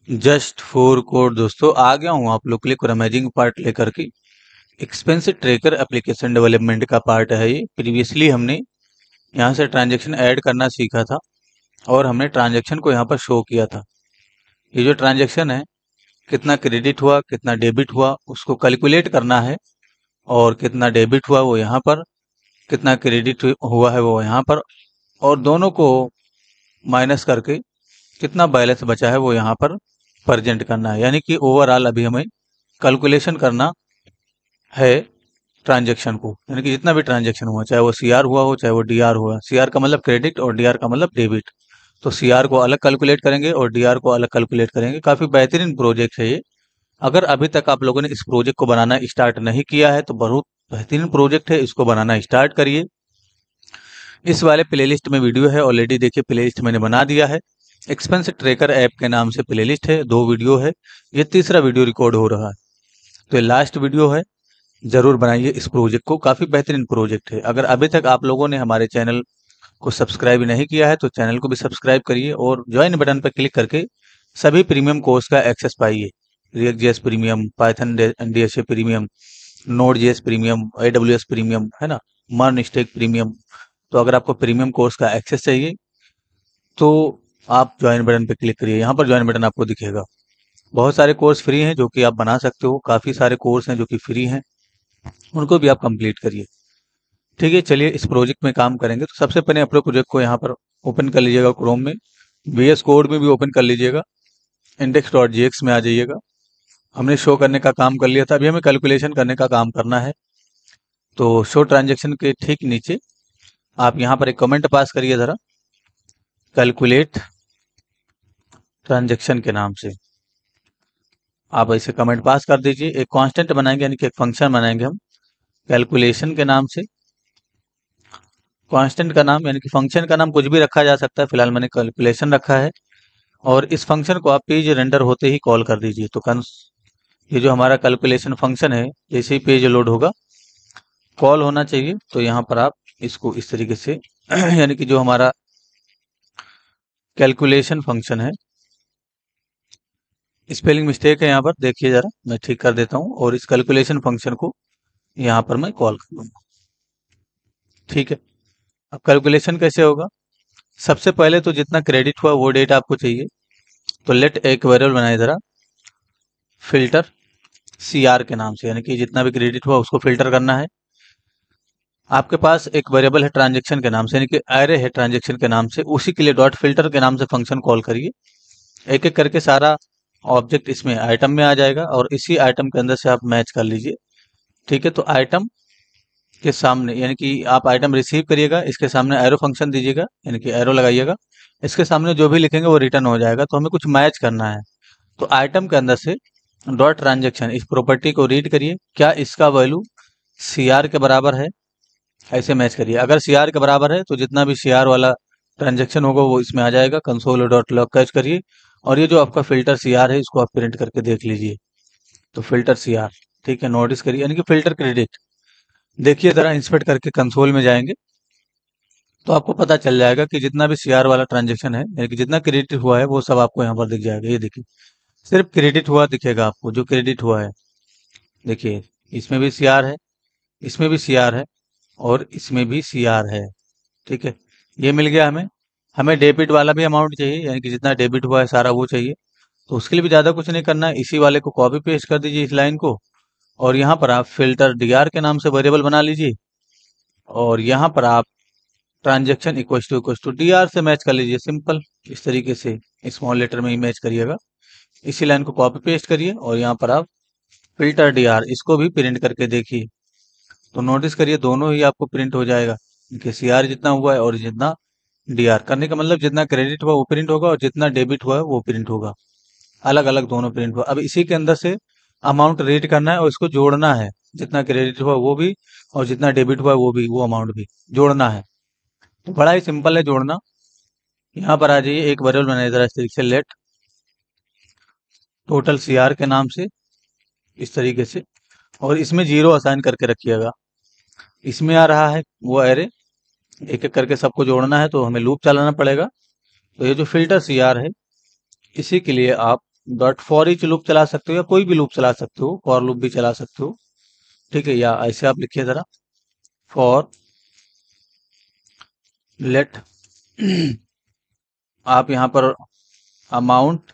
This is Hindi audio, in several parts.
जस्ट फॉर कोड दोस्तों आ गया हूँ आप लोग के लिए अमेजिंग पार्ट लेकर के। एक्सपेंस ट्रैकर एप्लीकेशन डेवलपमेंट का पार्ट है ये। प्रीवियसली हमने यहाँ से ट्रांजैक्शन ऐड करना सीखा था और हमने ट्रांजैक्शन को यहाँ पर शो किया था। ये जो ट्रांजैक्शन है, कितना क्रेडिट हुआ कितना डेबिट हुआ उसको कैलकुलेट करना है, और कितना डेबिट हुआ वो यहाँ पर, कितना क्रेडिट हुआ है वो यहाँ पर, और दोनों को माइनस करके कितना बैलेंस बचा है वो यहाँ पर प्रेजेंट करना है। यानी कि ओवरऑल अभी हमें कैलकुलेशन करना है ट्रांजैक्शन को, यानी कि जितना भी ट्रांजैक्शन हुआ, चाहे वो सीआर हुआ हो चाहे वो डीआर हुआ। सीआर का मतलब क्रेडिट और डीआर का मतलब डेबिट। तो सीआर को अलग कैलकुलेट करेंगे और डीआर को अलग कैलकुलेट करेंगे। काफी बेहतरीन प्रोजेक्ट है ये। अगर अभी तक आप लोगों ने इस प्रोजेक्ट को बनाना स्टार्ट नहीं किया है तो बहुत बेहतरीन प्रोजेक्ट है, इसको बनाना स्टार्ट करिए। इस वाले प्लेलिस्ट में वीडियो है ऑलरेडी, देखिए प्लेलिस्ट मैंने बना दिया है। एक्सपेंस ट्रैकर ऐप के नाम से प्लेलिस्ट है, 2 वीडियो है, ये तीसरा वीडियो रिकॉर्ड हो रहा है। तो ये लास्ट वीडियो है, जरूर बनाइए इस प्रोजेक्ट को, काफी बेहतरीन प्रोजेक्ट है। अगर अभी तक आप लोगों ने हमारे चैनल को सब्सक्राइब नहीं किया है तो चैनल को भी सब्सक्राइब करिए और ज्वाइन बटन पर क्लिक करके सभी प्रीमियम कोर्स का एक्सेस पाइए। React JS premium, Python DSA premium, node JS premium, AWS premium, है ना, मर्न स्टेक प्रीमियम। तो अगर आपको प्रीमियम कोर्स का एक्सेस चाहिए तो आप ज्वाइन बटन पर क्लिक करिए, यहाँ पर ज्वाइन बटन आपको दिखेगा। बहुत सारे कोर्स फ्री हैं जो कि आप बना सकते हो, काफी सारे कोर्स हैं जो कि फ्री हैं, उनको भी आप कंप्लीट करिए। ठीक है, चलिए इस प्रोजेक्ट में काम करेंगे। तो सबसे पहले अपने प्रोजेक्ट को यहाँ पर ओपन कर लीजिएगा क्रोम में, VS कोड में भी ओपन कर लीजिएगा, index.jx में आ जाइएगा। हमने शो करने का काम कर लिया था, अभी हमें कैलकुलेशन करने का काम करना है। तो शो ट्रांजेक्शन के ठीक नीचे आप यहाँ पर एक कमेंट पास करिए जरा, कैलकुलेट ट्रांजेक्शन के नाम से आप ऐसे कमेंट पास कर दीजिए। एक कांस्टेंट बनाएंगे, यानी कि एक फंक्शन बनाएंगे हम कैलकुलेशन के नाम से। कांस्टेंट का नाम यानी कि फंक्शन का नाम कुछ भी रखा जा सकता है, फिलहाल मैंने कैलकुलेशन रखा है। और इस फंक्शन को आप पेज रेंडर होते ही कॉल कर दीजिए। तो ये जो हमारा कैलकुलेशन फंक्शन है, जैसे ही पेज लोड होगा कॉल होना चाहिए। तो यहाँ पर आप इसको इस तरीके से यानी कि जो हमारा कैलकुलेशन फंक्शन है, स्पेलिंग मिस्टेक है यहाँ पर, देखिए जरा मैं ठीक कर देता हूँ, और इस कैलकुलेशन फंक्शन को यहाँ पर मैं कॉल कर दूंगा। ठीक है, अब कैलकुलेशन कैसे होगा? सबसे पहले तो जितना क्रेडिट हुआ वो डेट आपको चाहिए। तो लेट एक वेरिएबल बनाए जरा, फिल्टर सीआर के नाम से, यानी कि जितना भी क्रेडिट हुआ उसको फिल्टर करना है। आपके पास एक वेरिएबल है ट्रांजैक्शन के नाम से, यानी कि एरे है ट्रांजैक्शन के नाम से, उसी के लिए डॉट फिल्टर के नाम से फंक्शन कॉल करिए। एक एक करके सारा ऑब्जेक्ट इसमें आइटम में आ जाएगा और इसी आइटम के अंदर से आप मैच कर लीजिए। ठीक है, तो आइटम के सामने, यानी कि आप आइटम रिसीव करिएगा, इसके सामने एरो फंक्शन दीजिएगा, यानी कि एरो लगाइएगा, इसके सामने जो भी लिखेंगे वो रिटर्न हो जाएगा। तो हमें कुछ मैच करना है। तो आइटम के अंदर से डॉट ट्रांजैक्शन, इस प्रॉपर्टी को रीड करिए, क्या इसका वैल्यू सीआर के बराबर है, ऐसे मैच करिए। अगर सीआर के बराबर है तो जितना भी सीआर वाला ट्रांजैक्शन होगा वो इसमें आ जाएगा। कंसोल डॉट लॉग कैच करिए, और ये जो आपका फिल्टर सीआर है इसको आप प्रिंट करके देख लीजिए। तो फिल्टर सीआर, ठीक है, नोटिस करिए, यानी कि फिल्टर क्रेडिट। देखिए जरा इंस्पेक्ट करके कंसोल में जाएंगे तो आपको पता चल जाएगा कि जितना भी सीआर वाला ट्रांजैक्शन है, यानी कि जितना क्रेडिट हुआ है वो सब आपको यहाँ पर दिख जाएगा। ये देखिए, सिर्फ क्रेडिट हुआ दिखेगा आपको, जो क्रेडिट हुआ है। देखिए, इसमें भी सीआर है, इसमें भी सीआर है, और इसमें भी सीआर है। ठीक है, ये मिल गया हमें। हमें डेबिट वाला भी अमाउंट चाहिए, यानी कि जितना डेबिट हुआ है सारा वो चाहिए। तो उसके लिए भी ज्यादा कुछ नहीं करना है, इसी वाले को कॉपी पेस्ट कर दीजिए इस लाइन को, और यहाँ पर आप फिल्टर डीआर के नाम से वेरिएबल बना लीजिए, और यहाँ पर आप ट्रांजेक्शन इक्वल टू डीआर से मैच कर लीजिए। सिंपल, इस तरीके से स्मॉल लेटर में ही मैच करिएगा। इसी लाइन को कॉपी पेस्ट करिए और यहाँ पर आप फिल्टर डीआर इसको भी प्रिंट करके देखिए। तो नोटिस करिए दोनों ही आपको प्रिंट हो जाएगा, कि सीआर जितना हुआ है और जितना डीआर। करने का मतलब जितना क्रेडिट हुआ वो प्रिंट होगा और जितना डेबिट हुआ है वो प्रिंट होगा, अलग अलग दोनों प्रिंट हुआ। अब इसी के अंदर से अमाउंट रीड करना है और इसको जोड़ना है, जितना क्रेडिट हुआ वो भी और जितना डेबिट हुआ वो भी, वो अमाउंट भी जोड़ना है। तो बड़ा ही सिंपल है जोड़ना। यहाँ पर आ जाइए, एक वेरिएबल बनाइए जरा इस तरीके से, लेट टोटल सीआर के नाम से, इस तरीके से, और इसमें जीरो असाइन करके रखिएगा। इसमें आ रहा है वो एरे, एक एक करके सबको जोड़ना है तो हमें लूप चलाना पड़ेगा। तो ये जो फिल्टर सीआर है इसी के लिए आप डॉट फॉर ईच लूप चला सकते हो या कोई भी लूप चला सकते हो, फॉर लूप भी चला सकते हो। ठीक है, या ऐसे आप लिखिए जरा, फॉर लेट आप यहाँ पर अमाउंट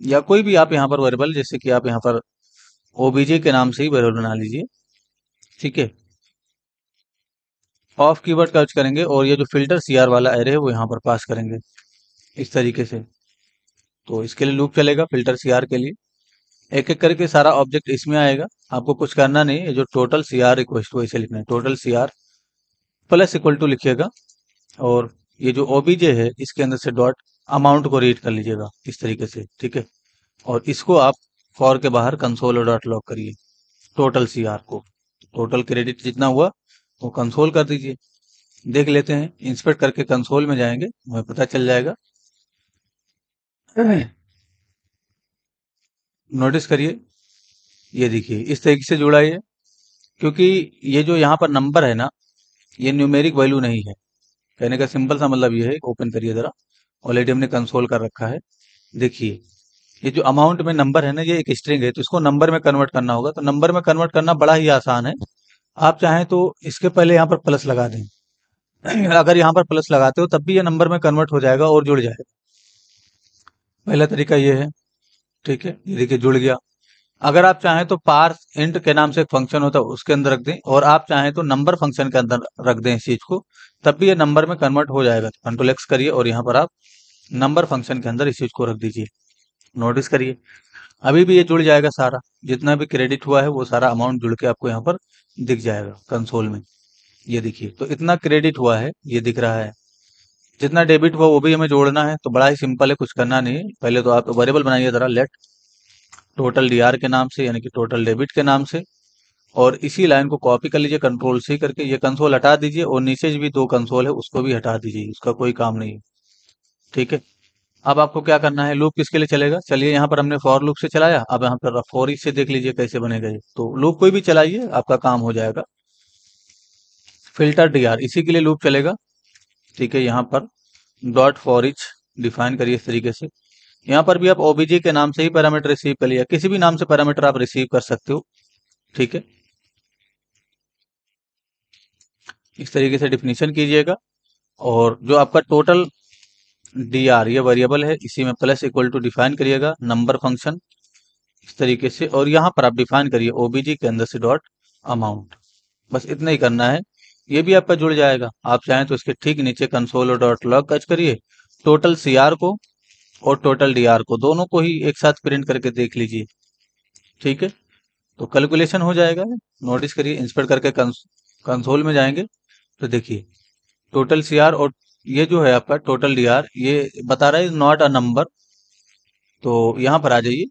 या कोई भी आप यहाँ पर वेरिएबल, जैसे कि आप यहाँ पर ओबीजे के नाम से ही वेरिएबल बना लीजिए। ठीक है, ऑफ कीवर्ड का यूज करेंगे और ये जो फिल्टर सीआर वाला एरे है वो यहाँ पर पास करेंगे इस तरीके से। तो इसके लिए लूप चलेगा फिल्टर सीआर के लिए, एक एक करके सारा ऑब्जेक्ट इसमें आएगा। आपको कुछ करना नहीं है, जो टोटल सीआर रिक्वेस्ट को ऐसे लिखना है, total CR plus equal to लिखिएगा, और ये जो ओबीजे है इसके अंदर से डॉट अमाउंट को रीड कर लीजिएगा इस तरीके से। ठीक है, और इसको आप फॉर के बाहर कंसोल और डॉट लॉग करिए टोटल सीआर को। टोटल क्रेडिट जितना हुआ वो कंसोल कर दीजिए। देख लेते हैं, इंस्पेक्ट करके कंसोल में जाएंगे, हमें पता चल जाएगा। नोटिस करिए, ये देखिए इस तरीके से जुड़ा है, क्योंकि ये जो यहाँ पर नंबर है ना, ये न्यूमेरिक वैल्यू नहीं है। कहने का सिंपल सा मतलब ये है, ओपन करिए जरा, ऑलरेडी हमने कंसोल कर रखा है। देखिए ये जो अमाउंट में नंबर है ना, ये एक स्ट्रिंग है, तो इसको नंबर में कन्वर्ट करना होगा। तो नंबर में कन्वर्ट करना बड़ा ही आसान है। आप चाहें तो इसके पहले यहाँ पर प्लस लगा दें। अगर यहाँ पर प्लस लगाते हो तब भी ये नंबर में कन्वर्ट हो जाएगा और जुड़ जाएगा। पहला तरीका ये है। ठीक है, ये देखिए जुड़ गया। अगर आप चाहें तो पार्स इंट के नाम से एक फंक्शन होता है, उसके अंदर रख दें, और आप चाहें तो नंबर फंक्शन के अंदर रख दें इस चीज को, तब भी ये नंबर में कन्वर्ट हो जाएगा। तो कंट्रोल एक्स करिए और यहाँ पर आप नंबर फंक्शन के अंदर इस चीज को रख दीजिए। नोटिस करिए अभी भी ये जुड़ जाएगा, सारा जितना भी क्रेडिट हुआ है वो सारा अमाउंट जुड़ के आपको यहाँ पर दिख जाएगा कंसोल में। ये देखिए, तो इतना क्रेडिट हुआ है ये दिख रहा है, जितना डेबिट हुआ वो भी हमें जोड़ना है। तो बड़ा ही सिंपल है, कुछ करना नहीं है। पहले तो आप वेरिएबल बनाइए जरा, लेट टोटल डीआर के नाम से, यानी कि टोटल डेबिट के नाम से, और इसी लाइन को कॉपी कर लीजिए कंट्रोल सी करके, ये कंसोल हटा दीजिए, और नीचे भी दो कंसोल है उसको भी हटा दीजिए, उसका कोई काम नहीं है। ठीक है, अब आपको क्या करना है, लूप किसके लिए चलेगा, चलिए यहाँ पर हमने फॉर लूप से चलाया, अब यहाँ पर फॉर ईच से देख लीजिए कैसे बनेगा ये। तो लूप कोई भी चलाइए, आपका काम हो जाएगा। फिल्टर डीआर इसी के लिए लूप चलेगा। ठीक है, यहाँ पर डॉट फॉर ईच डिफाइन करिए इस तरीके से। यहाँ पर भी आप ओबीजे के नाम से ही पैरामीटर रिसीव कर लिया, किसी भी नाम से पैरामीटर आप रिसीव कर सकते हो। ठीक है, इस तरीके से डिफिनीशन कीजिएगा, और जो आपका टोटल डी आर ये वेरिएबल है, इसी में प्लस इक्वल टू डिफाइन करिएगा नंबर फंक्शन इस तरीके से, और यहाँ पर आप डिफाइन करिए ओबीजी के अंदर से डॉट अमाउंट। बस इतना ही करना है, ये भी आपका जुड़ जाएगा। आप चाहें तो इसके ठीक नीचे कंसोल और डॉट लॉग टच करिए, टोटल सीआर को और टोटल डीआर को दोनों को ही एक साथ प्रिंट करके देख लीजिए। ठीक है, तो कैलकुलेशन हो जाएगा। नोटिस करिए, इंस्पेक्ट करके कंसोल में जाएंगे तो देखिए टोटल सीआर और ये जो है आपका टोटल डीआर, ये बता रहा है नॉट अ नंबर। तो यहाँ पर आ जाइए।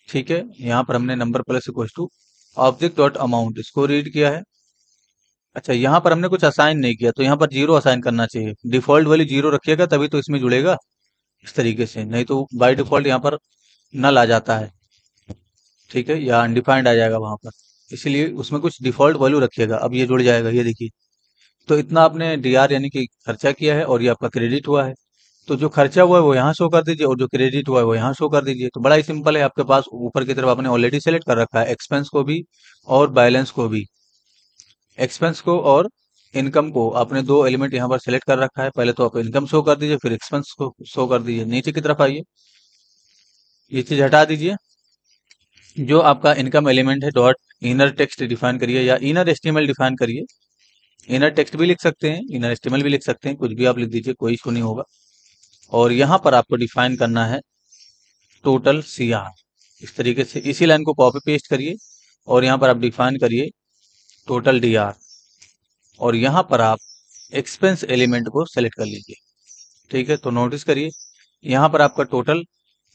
ठीक है, यहाँ पर हमने number plus equal to object dot amount इसको रीड किया है। अच्छा, यहाँ पर हमने कुछ असाइन नहीं किया, तो यहाँ पर जीरो असाइन करना चाहिए। डिफॉल्ट वाली जीरो रखिएगा तभी तो इसमें जुड़ेगा इस तरीके से, नहीं तो बाय डिफॉल्ट यहाँ पर नल आ जाता है। ठीक है, या अनडिफाइंड आ जाएगा वहां पर, इसीलिए उसमें कुछ डिफॉल्ट वैल्यू रखिएगा। अब ये जुड़ जाएगा, ये देखिए। तो इतना आपने डीआर यानी कि खर्चा किया है, और ये आपका क्रेडिट हुआ है। तो जो खर्चा हुआ है वो यहाँ शो कर दीजिए, और जो क्रेडिट हुआ है वो यहाँ शो कर दीजिए। तो बड़ा ही सिंपल है, आपके पास ऊपर की तरफ आपने ऑलरेडी सेलेक्ट कर रखा है एक्सपेंस को भी और बैलेंस को भी। एक्सपेंस को और इनकम को आपने दो एलिमेंट यहाँ पर सेलेक्ट कर रखा है। पहले तो आप इनकम शो कर दीजिए, फिर एक्सपेंस को शो कर दीजिए। नीचे की तरफ आइए, ये चीज हटा दीजिए। जो आपका इनकम एलिमेंट है डॉट इनर टेक्स्ट डिफाइन करिए, या इनर एस्टिमल डिफाइन करिए। इनर टेक्स्ट भी लिख सकते हैं, इनर एस्टिमल भी लिख सकते हैं, कुछ भी आप लिख दीजिए, कोई इशू नहीं होगा। और यहाँ पर आपको डिफाइन करना है टोटल सीआर इस तरीके से। इसी लाइन को कॉपी पेस्ट करिए, और यहाँ पर आप डिफाइन करिए टोटल डीआर, और यहाँ पर आप एक्सपेंस एलिमेंट को सेलेक्ट कर लीजिए। ठीक है, तो नोटिस करिए यहाँ पर आपका टोटल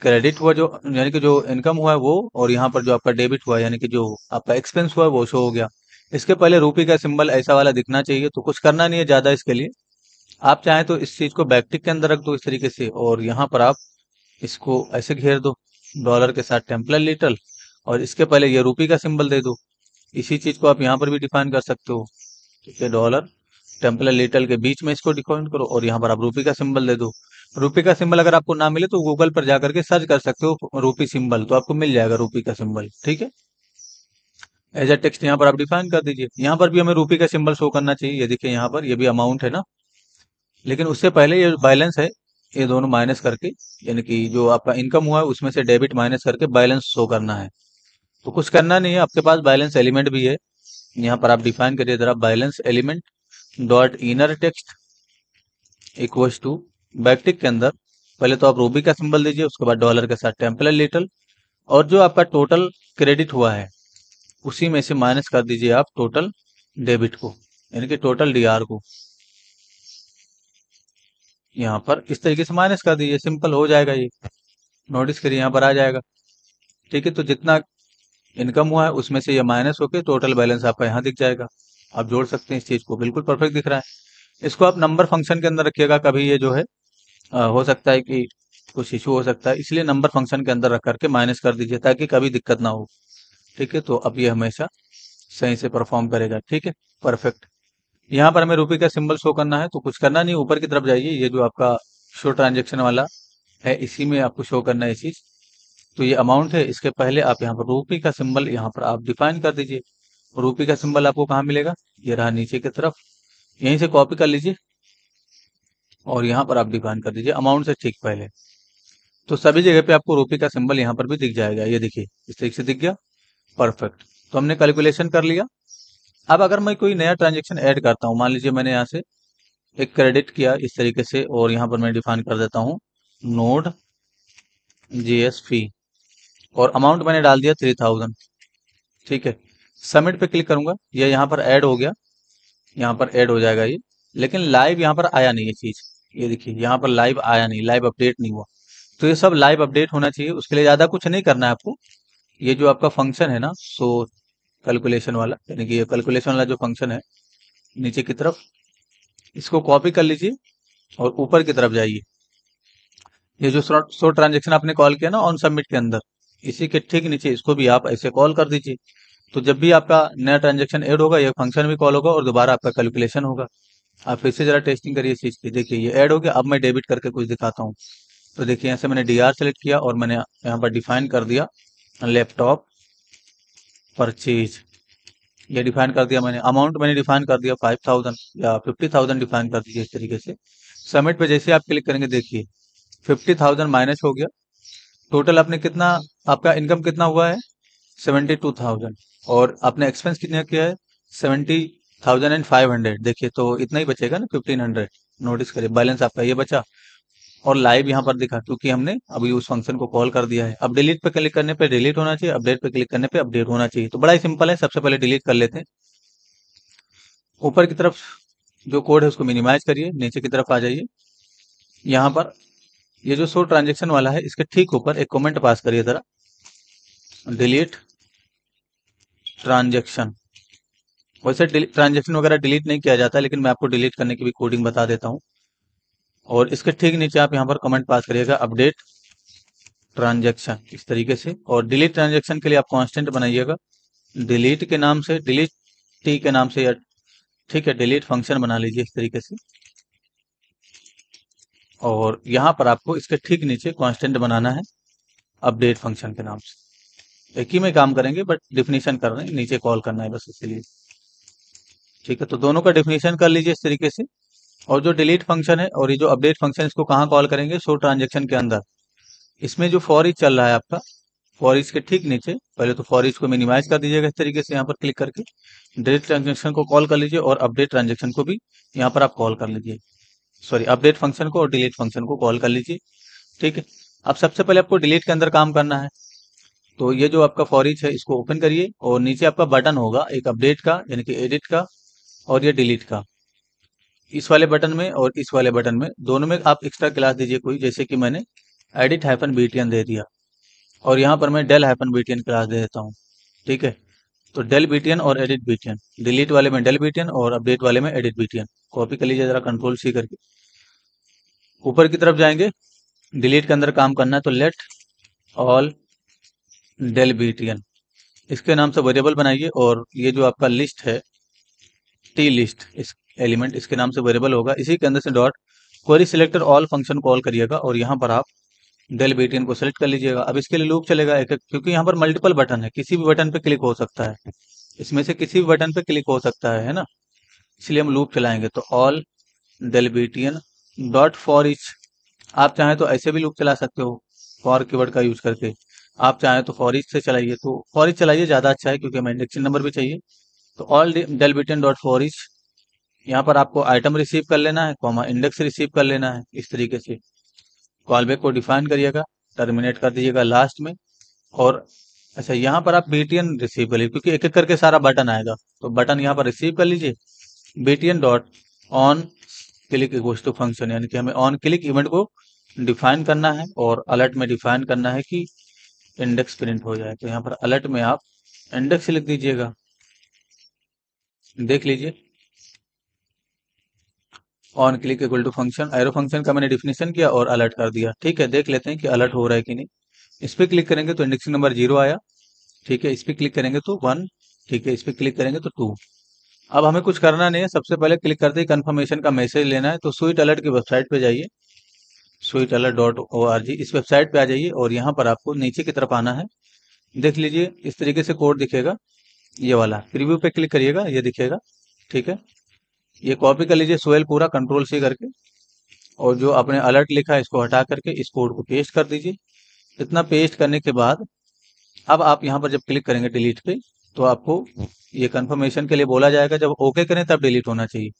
क्रेडिट हुआ, जो यानी कि जो इनकम हुआ है वो, और यहाँ पर जो आपका डेबिट हुआ है यानी कि जो आपका एक्सपेंस हुआ है वो शो हो गया। इसके पहले रूपी का सिंबल ऐसा वाला दिखना चाहिए। तो कुछ करना नहीं है ज्यादा इसके लिए, आप चाहें तो इस चीज को बैकटिक के अंदर रख दो इस तरीके से, और यहाँ पर आप इसको ऐसे घेर दो डॉलर के साथ टेम्पलर लिटल, और इसके पहले ये रूपी का सिंबल दे दो। इसी चीज को आप यहाँ पर भी डिफाइन कर सकते हो। ठीक है, डॉलर टेम्पलर लिटल के बीच में इसको डिफाइन करो, और यहाँ पर आप रूपी का सिंबल दे दो। रूपी का सिंबल अगर आपको ना मिले तो गूगल पर जाकर के सर्च कर सकते हो रूपी सिंबल, तो आपको मिल जाएगा रूपी का सिंबल। ठीक है, एज अ टेक्स्ट यहाँ पर आप डिफाइन कर दीजिए। यहाँ पर भी हमें रूपी का सिंबल शो करना चाहिए। ये देखिए यहाँ पर ये भी अमाउंट है ना, लेकिन उससे पहले ये बैलेंस है, ये दोनों माइनस करके, यानी कि जो आपका इनकम हुआ है उसमें से डेबिट माइनस करके बैलेंस शो करना है। तो कुछ करना नहीं है, आपके पास बैलेंस एलिमेंट भी है। यहाँ पर आप डिफाइन करिए जरा, balance element dot inner text equals to backtick के अंदर पहले तो आप रूबी का सिंबल दीजिए, उसके बाद डॉलर के साथ टेम्पलेट लिटल, और जो आपका टोटल क्रेडिट हुआ है उसी में से माइनस कर दीजिए आप टोटल डेबिट को, यानी कि टोटल डीआर को यहाँ पर इस तरीके से माइनस कर दीजिए। सिंपल हो जाएगा ये, नोटिस करिए यहाँ पर आ जाएगा। ठीक है, तो जितना इनकम हुआ है उसमें से ये माइनस होकर टोटल बैलेंस आपका यहाँ दिख जाएगा। आप जोड़ सकते हैं इस चीज को, बिल्कुल परफेक्ट दिख रहा है। इसको आप नंबर फंक्शन के अंदर रखिएगा, कभी ये जो है हो सकता है कि कुछ इशू हो सकता है, इसलिए नंबर फंक्शन के अंदर रख करके माइनस कर दीजिए ताकि कभी दिक्कत ना हो। ठीक है, तो अब ये हमेशा सही से परफॉर्म करेगा। ठीक है, परफेक्ट। यहाँ पर हमें रुपये का सिंबल शो करना है, तो कुछ करना नहीं, ऊपर की तरफ जाइए, ये जो आपका शो ट्रांजेक्शन वाला है इसी में आपको शो करना है ये चीज। तो ये अमाउंट है, इसके पहले आप यहाँ पर रुपये का सिंबल यहाँ पर आप डिफाइन कर दीजिए। रुपये का सिंबल आपको कहाँ मिलेगा, ये रहा नीचे की तरफ, यहीं से कॉपी कर लीजिए और यहाँ पर आप डिफाइन कर दीजिए अमाउंट से ठीक पहले। तो सभी जगह पे आपको रुपये का सिंबल यहाँ पर भी दिख जाएगा, ये देखिए इस तरीके से दिख गया। परफेक्ट, तो हमने कैलकुलेशन कर लिया। अब अगर मैं कोई नया ट्रांजेक्शन ऐड करता हूँ, मान लीजिए मैंने यहाँ से एक क्रेडिट किया इस तरीके से, और यहाँ पर मैं डिफाइन कर देता हूँ नोड जीएस फी, और अमाउंट मैंने डाल दिया 3000। ठीक है, सबमिट पे क्लिक करूंगा, ये यहाँ पर ऐड हो गया, यहाँ पर ऐड हो जाएगा ये, लेकिन लाइव यहाँ पर आया नहीं ये चीज। ये देखिए यहाँ पर लाइव आया नहीं, लाइव अपडेट नहीं हुआ। तो ये सब लाइव अपडेट होना चाहिए, उसके लिए ज्यादा कुछ नहीं करना है आपको। ये जो आपका फंक्शन है ना, सो कैलकुलेशन वाला, यानी कि ये कैलकुलेशन वाला जो फंक्शन है नीचे की तरफ, इसको कॉपी कर लीजिए और ऊपर की तरफ जाइए। ये जो सो ट्रांजेक्शन आपने कॉल किया ना ऑन सबमिट के अंदर, इसी के ठीक नीचे इसको भी आप ऐसे कॉल कर दीजिए। तो जब भी आपका नया ट्रांजेक्शन ऐड होगा, ये फंक्शन भी कॉल होगा और दोबारा आपका कैलकुलेशन होगा। आप फिर से जरा टेस्टिंग करिए इस चीज की। देखिए ये ऐड हो गया, अब मैं डेबिट करके कुछ दिखाता हूँ। तो देखिए यहाँ से मैंने डीआर सेलेक्ट किया और मैंने यहाँ पर डिफाइन कर दिया लैपटॉप परचेज, ये डिफाइन कर दिया मैंने। अमाउंट मैंने डिफाइन कर दिया 5000 या 50,000 डिफाइन कर दीजिए इस तरीके से। सबमिट पे जैसे आप क्लिक करेंगे देखिए 50,000 माइनस हो गया। टोटल आपने कितना, आपका इनकम कितना हुआ है 72,000, और आपने एक्सपेंस कितना किया है 70,500। देखिए तो इतना ही बचेगा ना 1500। नोटिस करिए बैलेंस आपका ये बचा, और लाइव यहाँ पर दिखा क्योंकि हमने अभी उस फंक्शन को कॉल कर दिया है। अब डिलीट पे क्लिक करने पे डिलीट होना चाहिए, अपडेट पे क्लिक करने पे अपडेट होना चाहिए। तो बड़ा ही सिंपल है, सबसे पहले डिलीट कर लेते हैं। ऊपर की तरफ जो कोड है उसको मिनिमाइज करिए, नीचे की तरफ आ जाइए। यहाँ पर ये जो शो ट्रांजेक्शन वाला है इसके ठीक ऊपर एक कमेंट पास करिए जरा, डिलीट ट्रांजेक्शन। वैसे ट्रांजेक्शन वगैरह डिलीट नहीं किया जाता, लेकिन मैं आपको डिलीट करने की भी कोडिंग बता देता हूँ। और इसके ठीक नीचे आप यहाँ पर कमेंट पास करिएगा अपडेट ट्रांजेक्शन इस तरीके से। और डिलीट ट्रांजेक्शन के लिए आप कांस्टेंट बनाइएगा, डिलीट के नाम से, डिलीट टी के नाम से, या ठीक है डिलीट फंक्शन बना लीजिए इस तरीके से। और यहाँ पर आपको इसके ठीक नीचे कांस्टेंट बनाना है अपडेट फंक्शन के नाम से। एक ही में काम करेंगे बट डिफिनीशन कर रहे हैं, नीचे कॉल करना है बस इसलिए। ठीक है, तो दोनों का डिफिनीशन कर लीजिए इस तरीके से। और जो डिलीट फंक्शन है और ये जो अपडेट फंक्शन, इसको कहाँ कॉल करेंगे, शो ट्रांजेक्शन के अंदर। इसमें जो फॉर ईच चल रहा है आपका, फॉर ईच के ठीक नीचे पहले तो फॉर ईच को मिनिमाइज कर दीजिएगा इस तरीके से, यहाँ पर क्लिक करके डिलीट ट्रांजेक्शन को कॉल कर लीजिए और अपडेट ट्रांजेक्शन को भी यहाँ पर आप कॉल कर लीजिए। सॉरी, अपडेट फंक्शन को और डिलीट फंक्शन को कॉल कर लीजिए। ठीक है, अब सबसे पहले आपको डिलीट के अंदर काम करना है। तो ये जो आपका फॉर ईच है इसको ओपन करिए, और नीचे आपका बटन होगा एक अपडेट का, यानी कि एडिट का, और ये डिलीट का। इस वाले बटन में और इस वाले बटन में, दोनों में आप एक्स्ट्रा क्लास दीजिए कोई, जैसे कि मैंने एडिट हाइफन बीटीएन दे दिया, और यहाँ पर मैं डेल हाइफन बीटीएन क्लास दे देता हूँ। ठीक है, तो डेल बीटीएन और एडिट बीटीएन, डिलीट वाले में डेल बीटीएन और अपडेट वाले में एडिट बीटीएन। कॉपी कर लीजिए जरा कंट्रोल सी करके, ऊपर की तरफ जाएंगे, डिलीट के अंदर काम करना है तो लेट ऑल डेल बीटीएन इसके नाम से वेरिएबल बनाइए। और ये जो आपका लिस्ट है टी लिस्ट, इस एलिमेंट इसके नाम से वेरिएबल होगा, इसी के अंदर से dot query selector all function call करिएगा और यहाँ पर आप डेल बीटीएन को सेलेक्ट कर लीजिएगा। अब इसके लिए लूप चलेगा एक एक, क्योंकि यहाँ पर मल्टीपल बटन है, किसी भी बटन पे क्लिक हो सकता है, इसमें से किसी भी बटन पे क्लिक हो सकता है ना, इसलिए हम लूप चलाएंगे। तो all del BTN dot for each, आप चाहें तो ऐसे भी लूप चला सकते हो फॉर कीवर्ड का यूज करके, आप चाहें तो फॉर ईच से चलाइए, तो फॉर ईच चलाइए ज़्यादा अच्छा है क्योंकि हमें इंडेक्सिंग नंबर भी चाहिए। तो all del BTN dot for each, यहाँ पर आपको आइटम रिसीव कर लेना है, कॉमा इंडेक्स रिसीव कर लेना है। इस तरीके से कॉल बैक को डिफाइन करिएगा, टर्मिनेट कर दीजिएगा लास्ट में। और अच्छा, यहाँ पर आप बीटीएन रिसीव कर लीजिए क्योंकि एक एक करके सारा बटन आएगा, तो बटन यहाँ पर रिसीव कर लीजिए। BTN dot on click equals to function, यानी कि हमें ऑन क्लिक इवेंट को डिफाइन करना है और अलर्ट में डिफाइन करना है कि इंडेक्स प्रिंट हो जाए। तो यहाँ पर अलर्ट में आप इंडेक्स लिख दीजिएगा, देख लीजिए on click equal to function, arrow function का मैंने डिफिनेशन किया और अलर्ट कर दिया। ठीक है, देख लेते हैं कि अलर्ट हो रहा है कि नहीं। इस पर क्लिक करेंगे तो इंडेक्सिंग नंबर 0 आया, ठीक है। इस पर क्लिक करेंगे तो 1, ठीक है। इस पर क्लिक करेंगे तो 2। अब हमें कुछ करना नहीं है, सबसे पहले क्लिक करते ही कंफर्मेशन का मैसेज लेना है। तो स्वीट अलर्ट की वेबसाइट पे जाइए, sweetalert.org, इस वेबसाइट पे आ जाइए और यहाँ पर आपको नीचे की तरफ आना है। देख लीजिए इस तरीके से कोड दिखेगा, ये वाला प्रीव्यू पे क्लिक करिएगा, ये दिखेगा, ठीक है। ये कॉपी कर लीजिए स्वेल पूरा, कंट्रोल सी करके, और जो आपने अलर्ट लिखा है इसको हटा करके इस कोड को पेस्ट कर दीजिए। इतना पेस्ट करने के बाद अब आप यहाँ पर जब क्लिक करेंगे डिलीट पे, तो आपको ये कंफर्मेशन के लिए बोला जाएगा, जब ओके करें तब डिलीट होना चाहिए,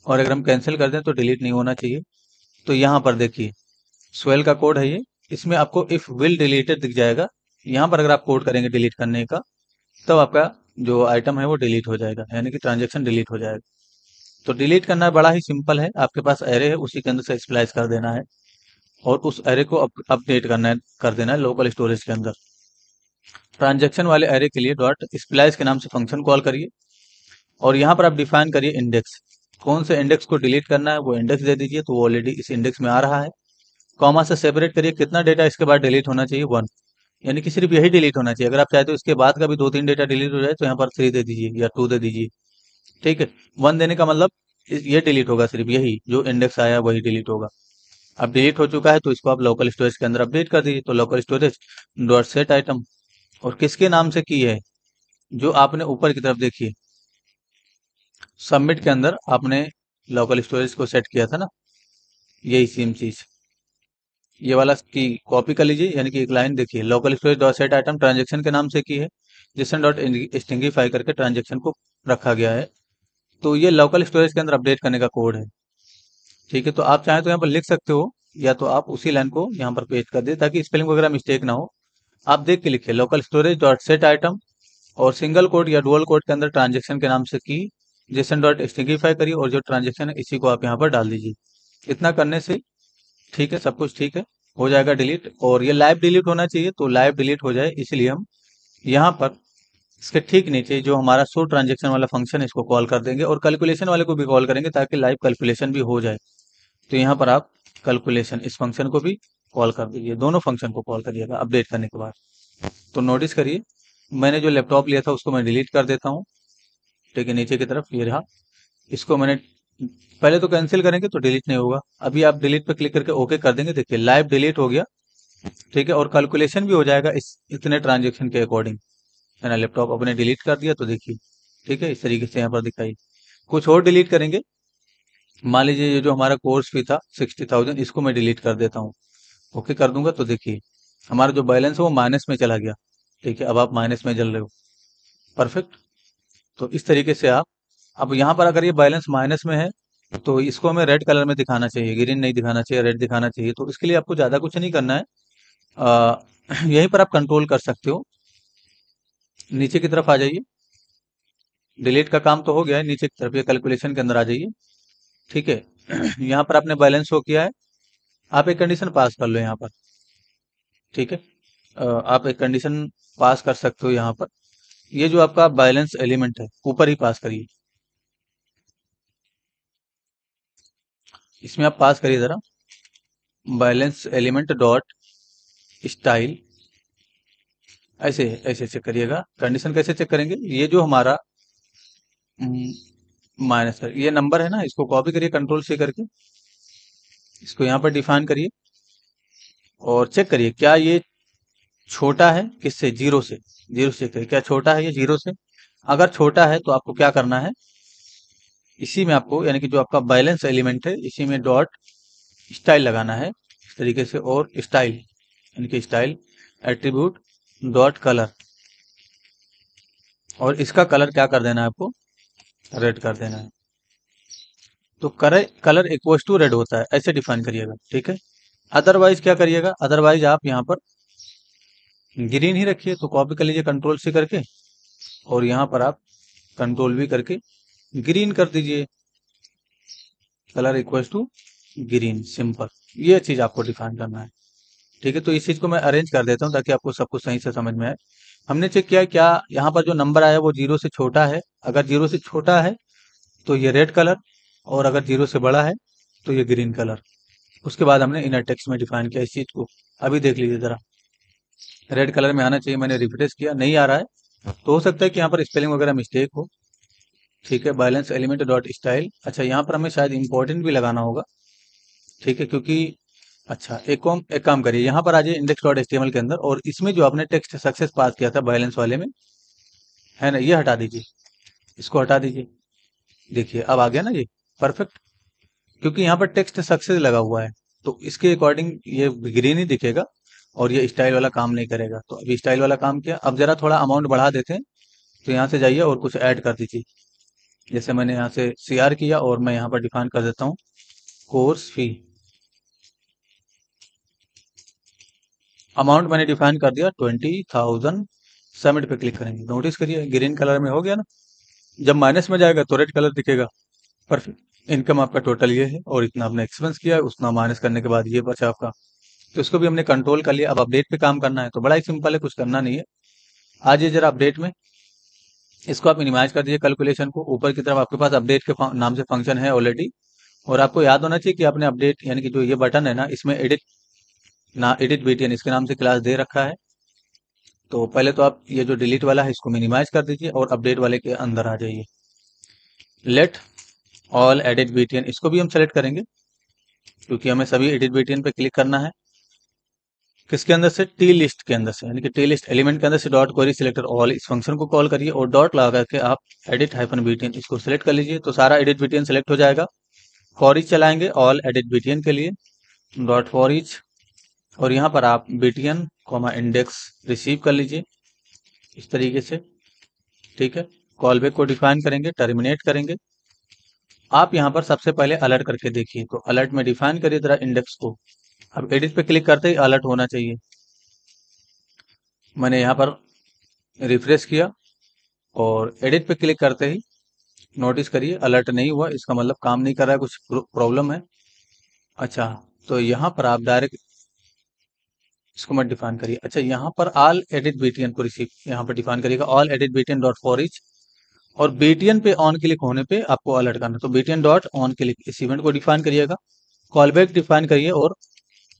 और अगर हम कैंसिल कर दें तो डिलीट नहीं होना चाहिए। तो यहाँ पर देखिए स्वेल का कोड है ये, इसमें आपको इफ विल डिलीटेड दिख जाएगा। यहाँ पर अगर आप कोड करेंगे डिलीट करने का, तब आपका जो आइटम है वो डिलीट हो जाएगा, यानी कि ट्रांजेक्शन डिलीट हो जाएगा। तो डिलीट करना बड़ा ही सिंपल है, आपके पास एरे है उसी के अंदर से स्प्लाइस कर देना है और उस एरे को अपडेट करना है, कर देना है लोकल स्टोरेज के अंदर। ट्रांजैक्शन वाले एरे के लिए डॉट स्प्लाइस के नाम से फंक्शन कॉल करिए और यहाँ पर आप डिफाइन करिए इंडेक्स, कौन से इंडेक्स को डिलीट करना है वो इंडेक्स दे दीजिए, तो वो ऑलरेडी इस इंडेक्स में आ रहा है। कॉमा से सेपरेट करिए कितना डेटा इसके बाद डिलीट होना चाहिए, 1, यानी कि सिर्फ यही डिलीट होना चाहिए। अगर आप चाहते हो इसके बाद का भी 2-3 डेटा डिलीट हो जाए तो यहाँ पर 3 दे दीजिए या 2 दे दीजिए, ठीक है। 1 देने का मतलब ये डिलीट होगा, सिर्फ यही जो इंडेक्स आया वही डिलीट होगा। अब डिलीट हो चुका है तो इसको आप लोकल स्टोरेज के अंदर अपडेट कर दीजिए। तो local storage dot set item, और किसके नाम से की है, जो आपने ऊपर की तरफ देखिए सबमिट के अंदर आपने लोकल स्टोरेज को सेट किया था ना, यही सेम चीज, ये वाला की कॉपी कर लीजिए, यानी कि एक लाइन देखिए local storage dot set item transaction के नाम से की है, जिसने डॉट स्टिंगिफाई करके ट्रांजेक्शन को रखा गया है। तो ये लोकल स्टोरेज के अंदर अपडेट करने का कोड है, ठीक है। तो आप चाहें तो यहाँ पर लिख सकते हो, या तो आप उसी लाइन को यहाँ पर पेस्ट कर दे ताकि स्पेलिंग वगैरह मिस्टेक ना हो। आप देख के लिखिए local storage dot set item और सिंगल कोड या डुअल कोड के अंदर ट्रांजेक्शन के नाम से की जेसन डॉट स्टिंगिफाई करिए और जो ट्रांजेक्शन है इसी को आप यहाँ पर डाल दीजिए। इतना करने से ठीक है, सब कुछ ठीक है, हो जाएगा डिलीट। और ये लाइव डिलीट होना चाहिए, तो लाइव डिलीट हो जाए इसलिए हम यहाँ पर इसके ठीक नीचे जो हमारा शो ट्रांजेक्शन वाला फंक्शन है इसको कॉल कर देंगे और कैलकुलेशन वाले को भी कॉल करेंगे ताकि लाइव कैलकुलेशन भी हो जाए। तो यहाँ पर आप कैलकुलेशन इस फंक्शन को भी कॉल कर दीजिए, दोनों फंक्शन को कॉल करिएगा अपडेट करने के बाद। तो नोटिस करिए मैंने जो लैपटॉप लिया था उसको मैं डिलीट कर देता हूँ, ठीक है। नीचे की तरफ ये रहा, इसको मैंने पहले तो कैंसिल करेंगे तो डिलीट नहीं होगा, अभी आप डिलीट पे क्लिक करके ओके कर देंगे, देखिए लाइव डिलीट हो गया, ठीक है। और कैलकुलेशन भी हो जाएगा इस इतने ट्रांजेक्शन के अकॉर्डिंग। मैंने लैपटॉप अपने डिलीट कर दिया तो देखिए, ठीक है, इस तरीके से यहाँ पर दिखाई। कुछ और डिलीट करेंगे, मान लीजिए ये जो हमारा कोर्स फी था 60,000, इसको मैं डिलीट कर देता हूँ, ओके कर दूंगा, तो देखिए हमारा जो बैलेंस है वो माइनस में चला गया, ठीक है। अब आप माइनस में चल रहे हो, परफेक्ट। तो इस तरीके से आप, अब यहाँ पर अगर ये बैलेंस माइनस में है तो इसको हमें रेड कलर में दिखाना चाहिए, ग्रीन नहीं दिखाना चाहिए, रेड दिखाना चाहिए। तो इसके लिए आपको ज़्यादा कुछ नहीं करना है, यहीं पर आप कंट्रोल कर सकते हो। नीचे की तरफ आ जाइए, डिलीट का काम तो हो गया है, नीचे की तरफ ये कैलकुलेशन के अंदर आ जाइए, ठीक है। यहाँ पर आपने बैलेंस शो किया है, आप एक कंडीशन पास कर लो यहाँ पर, ठीक है। आप एक कंडीशन पास कर सकते हो यहाँ पर, ये जो आपका बैलेंस एलिमेंट है ऊपर ही पास करिए, इसमें आप पास करिए जरा बैलेंस एलिमेंट डॉट स्टाइल, ऐसे ऐसे चेक करिएगा। कंडीशन कैसे चेक करेंगे, ये जो हमारा माइनस है ये नंबर है ना, इसको कॉपी करिए कंट्रोल से करके, इसको यहाँ पर डिफाइन करिए और चेक करिए क्या ये छोटा है किससे, जीरो से। जीरो से चेक करिए क्या छोटा है ये जीरो से। अगर छोटा है तो आपको क्या करना है, इसी में आपको यानी कि जो आपका बैलेंस एलिमेंट है इसी में डॉट स्टाइल लगाना है इस तरीके से, और स्टाइल यानी कि स्टाइल एट्रीब्यूट डॉट कलर, और इसका कलर क्या कर देना है आपको, रेड कर देना है। तो कलर इक्वल्स टू रेड होता है, ऐसे डिफाइन करिएगा, ठीक है। अदरवाइज क्या करिएगा, अदरवाइज आप यहाँ पर ग्रीन ही रखिए। तो कॉपी कर लीजिए कंट्रोल सी करके, और यहाँ पर आप कंट्रोल वी करके ग्रीन कर दीजिए, colour equals to green, simple. ये चीज आपको डिफाइन करना है, ठीक है। तो इस चीज को मैं अरेंज कर देता हूँ ताकि आपको सब कुछ सही से समझ में आए। हमने चेक किया क्या यहाँ पर जो नंबर आया वो जीरो से छोटा है। अगर जीरो से छोटा है तो ये रेड कलर, और अगर जीरो से बड़ा है तो ये ग्रीन कलर। उसके बाद हमने इनर टेक्स्ट में डिफाइन किया इस चीज को। अभी देख लीजिए जरा, रेड कलर में आना चाहिए, मैंने रिफ्रेश किया नहीं आ रहा है, तो हो सकता है कि यहाँ पर स्पेलिंग वगैरह मिस्टेक हो, ठीक है। बैलेंस एलिमेंट डॉट स्टाइल, अच्छा यहाँ पर हमें शायद इंपॉर्टेंट भी लगाना होगा, ठीक है, क्योंकि अच्छा एक काम करिए, यहाँ पर आ जाइए इंडेक्स डॉट एचटीएमएल के अंदर, और इसमें जो आपने टेक्स्ट सक्सेस पास किया था बैलेंस वाले में, है ना, ये हटा दीजिए, इसको हटा दीजिए। देखिए अब आ गया ना ये, परफेक्ट। क्योंकि यहाँ पर टेक्स्ट सक्सेस लगा हुआ है तो इसके अकॉर्डिंग ये ग्रीन ही दिखेगा, और ये स्टाइल वाला काम नहीं करेगा। तो अभी स्टाइल वाला काम किया, अब जरा थोड़ा अमाउंट बढ़ा देते हैं। तो यहाँ से जाइए और कुछ ऐड कर दीजिए, जैसे मैंने यहाँ से सीआर किया, और मैं यहाँ पर डिफाइन कर देता हूँ कोर्स फी। अमाउंट मैंने डिफाइन कर दिया 20,000। सबमिट पे क्लिक करेंगे, नोटिस करिए ग्रीन कलर में हो गया ना। जब माइनस में जाएगा तो रेड कलर दिखेगा, परफेक्ट। इनकम आपका टोटल ये है, और इतना आपने एक्सपेंस किया, उतना माइनस करने के बाद ये बचा आपका। तो इसको भी हमने कंट्रोल कर लिया। अब अपडेट पे काम करना है, तो बड़ा ही सिंपल है, कुछ करना नहीं है। आज ये जरा अपडेट में इसको आप मिनिमाइज कर दीजिए कैलकुलेशन को। ऊपर की तरफ आपके पास अपडेट के नाम से फंक्शन है ऑलरेडी, और आपको याद होना चाहिए कि आपने अपडेट यानी कि जो ये बटन है ना, इसमें एडिट बीटीएन इसके नाम से क्लास दे रखा है। तो पहले तो आप ये जो डिलीट वाला है इसको मिनिमाइज कर दीजिए, और अपडेट वाले के अंदर आ जाइए। लेट ऑल एडिट बीटीएन, इसको भी हम सेलेक्ट करेंगे क्योंकि हमें सभी एडिट बीटीएन पे क्लिक करना है। किसके अंदर से, टी लिस्ट के अंदर से, यानी कि टी लिस्ट एलिमेंट के अंदर से डॉट क्वेरी सिलेक्टर ऑल, इस फंक्शन को कॉल करिए, और डॉट लगा करके आप एडिट हाइफन बीटीएन इसको सिलेक्ट कर लीजिए। तो सारा एडिट बीटीएन सिलेक्ट हो जाएगा। फॉर ईच चलाएंगे ऑल एडिट बीटीएन के लिए, डॉट फॉर ईच, और यहाँ पर आप बीटीएन कॉमा इंडेक्स रिसीव कर लीजिए इस तरीके से, ठीक है। कॉल बैक को डिफाइन करेंगे, टर्मिनेट करेंगे। आप यहाँ पर सबसे पहले अलर्ट करके देखिए, तो अलर्ट में डिफाइन करिए जरा इंडेक्स को। अब एडिट पे क्लिक करते ही अलर्ट होना चाहिए। मैंने यहाँ पर रिफ्रेश किया, और एडिट पे क्लिक करते ही नोटिस करिए अलर्ट नहीं हुआ, इसका मतलब काम नहीं कर रहा है, कुछ प्रॉब्लम है। अच्छा, तो यहाँ पर आप डायरेक्ट इसको मत डिफाइन करिए। अच्छा, यहाँ पर ऑल एडिट बीटीएन को रिसीव यहाँ पर डिफाइन करिएगा, all edit BTN dot for each, और बीटीएन पे ऑन क्लिक होने पे आपको अलर्ट करना, तो बीटीएन डॉट ऑन क्लिक इस इवेंट को डिफाइन करिएगा। कॉल बैक डिफाइन करिए, और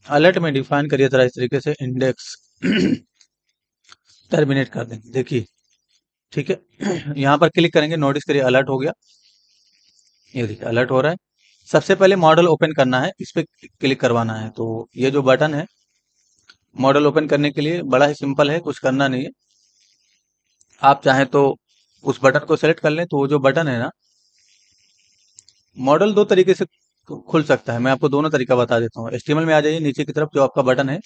अलर्ट में डिफाइन करिए जरा इस तरीके से इंडेक्स टर्मिनेट कर देंगे, देखिए, ठीक है। यहाँ पर क्लिक करेंगे, नोटिस करिए अलर्ट हो गया, ये देखिए अलर्ट हो रहा है। सबसे पहले मॉडल ओपन करना है, इस पे क्लिक करवाना है। तो ये जो बटन है मॉडल ओपन करने के लिए बड़ा ही सिंपल है, कुछ करना नहीं है। आप चाहें तो उस बटन को सेलेक्ट कर लें। तो वो जो बटन है ना, मॉडल दो तरीके से खुल सकता है, मैं आपको दोनों तरीका बता देता हूँ। एचटीएमएल में आ जाइए, नीचे की तरफ जो आपका बटन है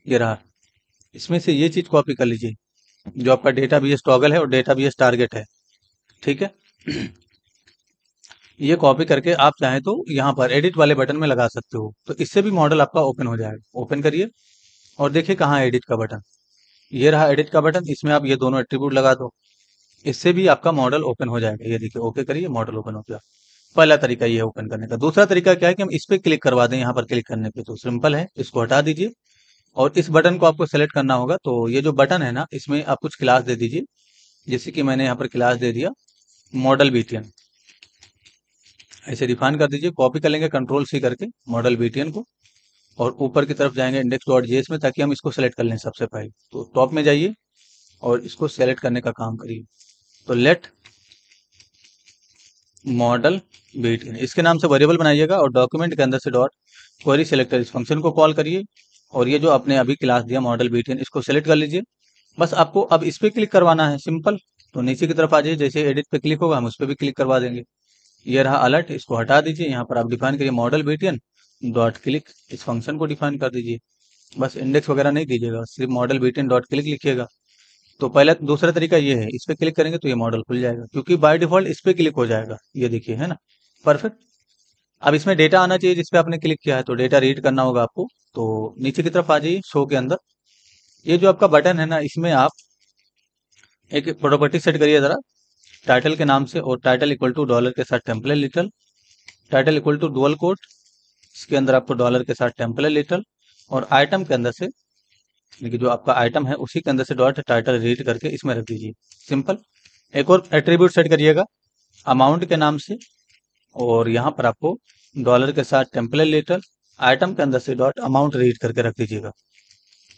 ये रहा, इसमें से ये चीज कॉपी कर लीजिए, जो आपका डेटा बीएस टॉगल है और डेटा बीएस टारगेट है, ठीक है। ये कॉपी करके आप चाहें तो यहाँ पर एडिट वाले बटन में लगा सकते हो, तो इससे भी मॉडल आपका ओपन हो जाएगा। ओपन करिए और देखिए कहाँ है एडिट का बटन, ये रहा एडिट का बटन, इसमें आप ये दोनों एट्रीब्यूट लगा दो, इससे भी आपका मॉडल ओपन हो जाएगा। ये देखिए ओके करिए, मॉडल ओपन हो गया। पहला तरीका ये है ओपन करने का। दूसरा तरीका क्या है कि हम इस पे क्लिक करवा दें, यहाँ पर क्लिक करने पे, तो सिंपल है, इसको हटा दीजिए और इस बटन को आपको सेलेक्ट करना होगा। तो ये जो बटन है ना, इसमें आप कुछ क्लास दे दीजिए, जैसे कि मैंने यहाँ पर क्लास दे दिया मॉडल बीटीएन, ऐसे डिफाइन कर दीजिए। कॉपी कर लेंगे कंट्रोल सी करके मॉडल बीटीएन को, और ऊपर की तरफ जाएंगे इंडेक्स डॉट जेएस में, ताकि हम इसको सेलेक्ट कर लें सबसे पहले। तो टॉप में जाइए और इसको सेलेक्ट करने का काम करिए। तो लेट मॉडल बीटीएन इसके नाम से वेरिएबल बनाइएगा, और डॉक्यूमेंट के अंदर से डॉट क्वेरी सेलेक्टर इस फंक्शन को कॉल करिए और ये जो आपने अभी क्लास दिया मॉडल बीटीएन इसको सेलेक्ट कर लीजिए। बस आपको अब इस पे क्लिक करवाना है, सिंपल। तो नीचे की तरफ आ जाइए, जैसे एडिट पे क्लिक होगा हम उस पर भी क्लिक करवा देंगे। ये रहा अलर्ट, इसको हटा दीजिए। यहाँ पर आप डिफाइन करिए मॉडल बीटीएन डॉट क्लिक, इस फंक्शन को डिफाइन कर दीजिए। बस इंडेक्स वगैरह नहीं दीजिएगा, सिर्फ मॉडल बीटीएन डॉट क्लिक लिखिएगा। तो पहला दूसरा तरीका ये है, इस पे क्लिक करेंगे तो ये मॉडल खुल जाएगा, क्योंकि बाय डिफॉल्ट इस पे क्लिक हो जाएगा। ये देखिए, है ना, परफेक्ट। अब इसमें डेटा आना चाहिए जिस पे आपने क्लिक किया है, तो डेटा रीड करना होगा आपको। तो नीचे की तरफ आ जाइए, शो के अंदर ये जो आपका बटन है ना, इसमें आप एक प्रॉपर्टी सेट करिए जरा, टाइटल के नाम से, और टाइटल इक्वल टू डॉलर के साथ template literal, title equal to dual quote, इसके अंदर आपको डॉलर के साथ टेम्पलेट लिटल, और आइटम के अंदर से, यानी कि जो आपका आइटम है उसी के अंदर से डॉट टाइटल रीड करके इसमें रख दीजिए, सिंपल। एक और एट्रीब्यूट सेट करिएगा अमाउंट के नाम से, और यहाँ पर आपको डॉलर के साथ टेम्पलेट लिटल, आइटम के अंदर से डॉट अमाउंट रीड करके रख दीजिएगा।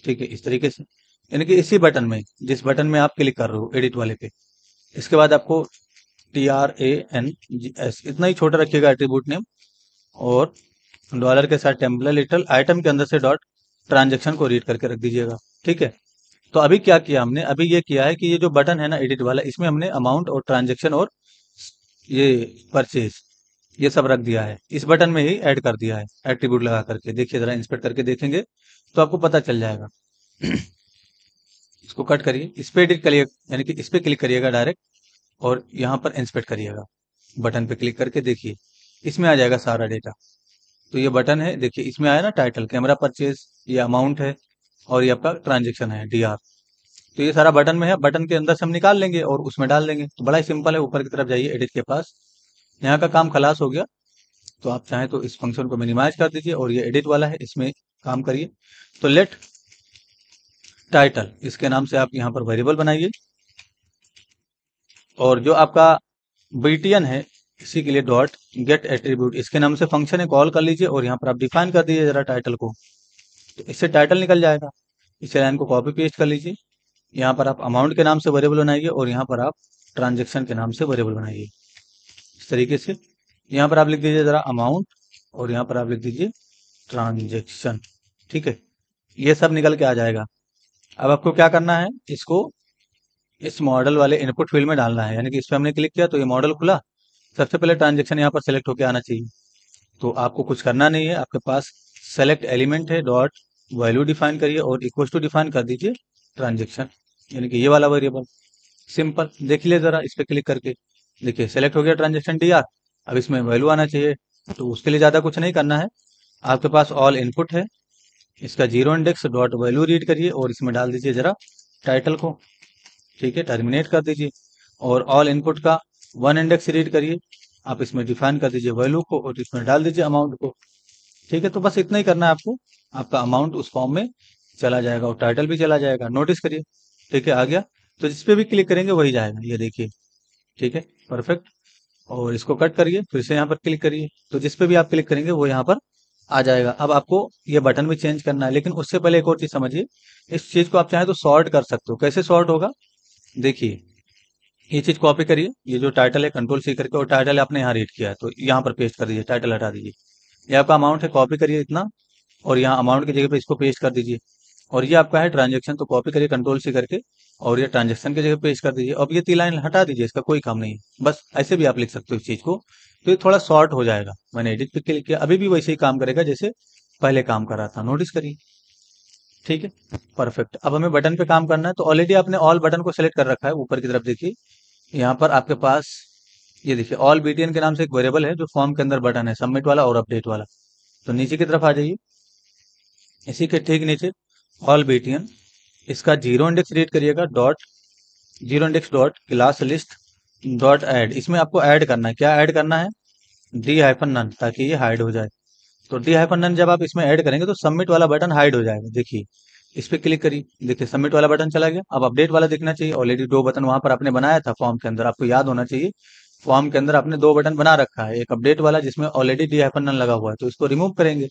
ठीक है, इस तरीके से, यानी कि इसी बटन में, जिस बटन में आप क्लिक कर रहे हो एडिट वाले पे। इसके बाद आपको TRANGS इतना ही छोटा रखिएगा एट्रीब्यूट नेम, और डॉलर के साथ टेम्पलेट लिटल, आइटम के अंदर से डॉट ट्रांजेक्शन को रीड करके रख दीजिएगा। ठीक है, तो अभी क्या किया हमने, अभी ये किया है कि ये जो बटन है ना एडिट वाला, इसमें हमने अमाउंट और ट्रांजेक्शन और ये परचेज ये सब रख दिया है, इस बटन में ही ऐड कर दिया है एट्रीब्यूट लगा करके। देखिए जरा, इंस्पेक्ट करके देखेंगे तो आपको पता चल जाएगा। इसको कट करिए, इस पे एडिट करिए, यानी कि इस पे क्लिक करिएगा डायरेक्ट, और यहाँ पर इंस्पेक्ट करिएगा, बटन पे क्लिक करके देखिए, इसमें आ जाएगा सारा डेटा। तो ये बटन है, देखिए इसमें आया ना टाइटल, कैमरा परचेज, ये अमाउंट है, और ये आपका ट्रांजेक्शन है DR। तो ये सारा बटन में है, बटन के अंदर से हम निकाल लेंगे और उसमें डाल देंगे। तो बड़ा ही सिंपल है, ऊपर की तरफ जाइए एडिट के पास, यहाँ का काम खलास हो गया। तो आप चाहें तो इस फंक्शन को मिनिमाइज कर दीजिए, और ये एडिट वाला है, इसमें काम करिए। तो लेट टाइटल, इसके नाम से आप यहाँ पर वेरिएबल बनाइए, और जो आपका बीटीएन है इसी के लिए डॉट गेट एट्रीब्यूट, इसके नाम से फंक्शन है, कॉल कर लीजिए, और यहाँ पर आप डिफाइन कर दीजिए जरा टाइटल को। तो इससे टाइटल निकल जाएगा। इस लाइन को कॉपी पेस्ट कर लीजिए, यहाँ पर आप अमाउंट के नाम से वेरिएबल बनाइए, और यहाँ पर आप ट्रांजेक्शन के नाम से वेरिएबल बनाइए, इस तरीके से। यहाँ पर आप लिख दीजिए जरा अमाउंट, और यहाँ पर आप लिख दीजिए ट्रांजेक्शन। ठीक है, ये सब निकल के आ जाएगा। अब आपको क्या करना है, इसको इस मॉडल वाले इनपुट फील्ड में डालना है, यानी कि इस पर हमने क्लिक किया तो ये मॉडल खुला। सबसे पहले ट्रांजेक्शन यहाँ पर सेलेक्ट होकर आना चाहिए। तो आपको कुछ करना नहीं है, आपके पास सेलेक्ट एलिमेंट है, डॉट वैल्यू डिफाइन करिए, और इक्वल टू डिफाइन कर दीजिए ट्रांजेक्शन, यानी कि ये वाला वेरिएबल, सिंपल। देख लीजिए जरा इस पे क्लिक करके, देखिए सेलेक्ट हो गया ट्रांजेक्शन DR। अब इसमें वैल्यू आना चाहिए, तो उसके लिए ज़्यादा कुछ नहीं करना है। आपके पास ऑल इनपुट है, इसका zero index dot value read करिए, और इसमें डाल दीजिए जरा टाइटल को। ठीक है, टर्मिनेट कर दीजिए, और ऑल इनपुट का वन इंडेक्स रीड करिए। आप इसमें डिफाइन कर दीजिए वैल्यू को, और इसमें डाल दीजिए अमाउंट को। ठीक है, तो बस इतना ही करना है आपको, आपका अमाउंट उस फॉर्म में चला जाएगा, और टाइटल भी चला जाएगा। नोटिस करिए, ठीक है, आ गया। तो जिस पे भी क्लिक करेंगे वही जाएगा, ये देखिए। ठीक है, परफेक्ट। और इसको कट करिए, फिर से यहाँ पर क्लिक करिए, तो जिस पे भी आप क्लिक करेंगे वो यहाँ पर आ जाएगा। अब आपको ये बटन भी चेंज करना है, लेकिन उससे पहले एक और चीज समझिए, इस चीज को आप चाहें तो सॉर्ट कर सकते हो। कैसे सॉर्ट होगा, देखिए, ये चीज कॉपी करिए, ये जो टाइटल है कंट्रोल C करके, और टाइटल आपने यहाँ रीड किया है तो यहाँ पर पेस्ट कर दीजिए, टाइटल हटा दीजिए। ये आपका अमाउंट है, कॉपी करिए इतना, और यहाँ अमाउंट की जगह पे इसको पेस्ट कर दीजिए। और ये आपका है ट्रांजेक्शन, तो कॉपी करिए कंट्रोल C करके, और ये ट्रांजेक्शन की जगह पेस्ट कर दीजिए। अब ये 3 लाइन हटा दीजिए, इसका कोई काम नहीं है, बस ऐसे भी आप लिख सकते हो इस चीज को। तो ये थोड़ा शॉर्ट हो जाएगा। मैंने एडिट पे क्लिक किया, अभी भी वैसे ही काम करेगा जैसे पहले काम कर रहा था, नोटिस करिए। ठीक है, परफेक्ट। अब हमें बटन पे काम करना है, तो ऑलरेडी आपने ऑल बटन को सिलेक्ट कर रखा है। ऊपर की तरफ देखिए, यहाँ पर आपके पास ये देखिए ऑल बीटीएन के नाम से एक वेरिएबल है जो फॉर्म के अंदर बटन है, सबमिट वाला और अपडेट वाला। तो नीचे की तरफ आ जाइए, इसी के ठीक नीचे ऑल बीटीएन, इसका जीरो इंडेक्स रीड करिएगा, dot zero index dot class list dot add. इसमें आपको ऐड करना है, क्या ऐड करना है, D-none, ताकि ये हाइड हो जाए। तो D-none जब आप इसमें ऐड करेंगे तो सबमिट वाला बटन हाइड हो जाएगा। देखिए, इस पे क्लिक करिए, देखिए सबमिट वाला बटन चला गया। अब अपडेट वाला दिखना चाहिए, ऑलरेडी 2 बटन वहां पर आपने बनाया था फॉर्म के अंदर, आपको याद होना चाहिए। फॉर्म के अंदर आपने 2 बटन बना रखा है, एक अपडेट वाला जिसमें ऑलरेडी D-none लगा हुआ है, तो इसको रिमूव करेंगे।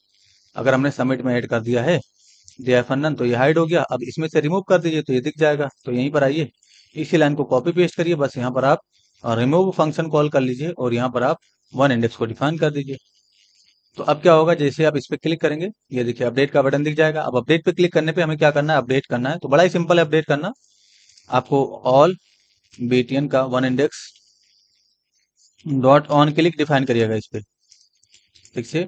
अगर हमने सबमिट में ऐड कर दिया है D-none, तो ये हाइड हो गया। अब इसमें से रिमूव कर दीजिए तो ये दिख जाएगा। तो यहीं पर आइए, इसी लाइन को कॉपी पेस्ट करिए, बस यहाँ पर आप रिमूव फंक्शन कॉल कर लीजिए, और यहाँ पर आप वन इंडेक्स को डिफाइन कर दीजिए। तो अब क्या होगा, जैसे आप इस पे क्लिक करेंगे, ये देखिए अपडेट का बटन दिख जाएगा। अब अपडेट पे क्लिक करने पे हमें क्या करना है, अपडेट करना है। तो बड़ा ही सिंपल है अपडेट करना। आपको ऑल बीटीएन का one index dot on click define करिएगा इस पे, ठीक से,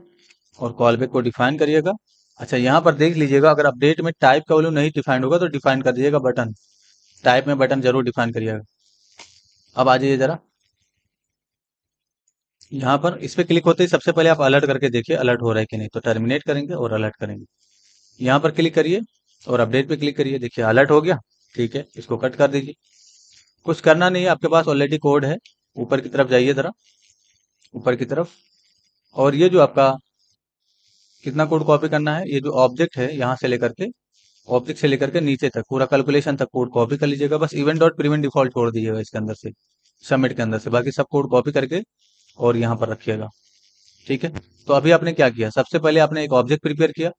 और कॉल बैक को डिफाइन करिएगा। अच्छा, यहाँ पर देख लीजिएगा, अगर अपडेट में टाइप का वैल्यू नहीं डिफाइंड होगा तो डिफाइन कर दीजिएगा बटन, टाइप में बटन जरूर डिफाइन करिएगा। अब आ जाइए जरा, यहाँ पर इस पे क्लिक होते ही सबसे पहले आप अलर्ट करके देखिए अलर्ट हो रहा है कि नहीं। तो टर्मिनेट करेंगे और अलर्ट करेंगे, यहाँ पर क्लिक करिए और अपडेट पे क्लिक करिए, देखिए अलर्ट हो गया। ठीक है, इसको कट कर दीजिए, कुछ करना नहीं है, आपके पास ऑलरेडी कोड है। ऊपर की तरफ जाइए जरा, ऊपर की तरफ, और ये जो आपका कितना कोड कॉपी करना है, ये जो ऑब्जेक्ट है यहाँ से लेकर के, ऑब्जेक्ट से लेकर के नीचे तक पूरा कैलकुलेशन तक कोड कॉपी कर लीजिएगा। बस इवेंट डॉट प्रीवेंट डिफॉल्ट छोड़ दीजिएगा इसके अंदर से, सबमिट के अंदर से, बाकी सब कोड कॉपी करके और यहाँ पर रखिएगा। ठीक है, तो अभी आपने क्या किया, सबसे पहले आपने एक ऑब्जेक्ट प्रिपेयर किया,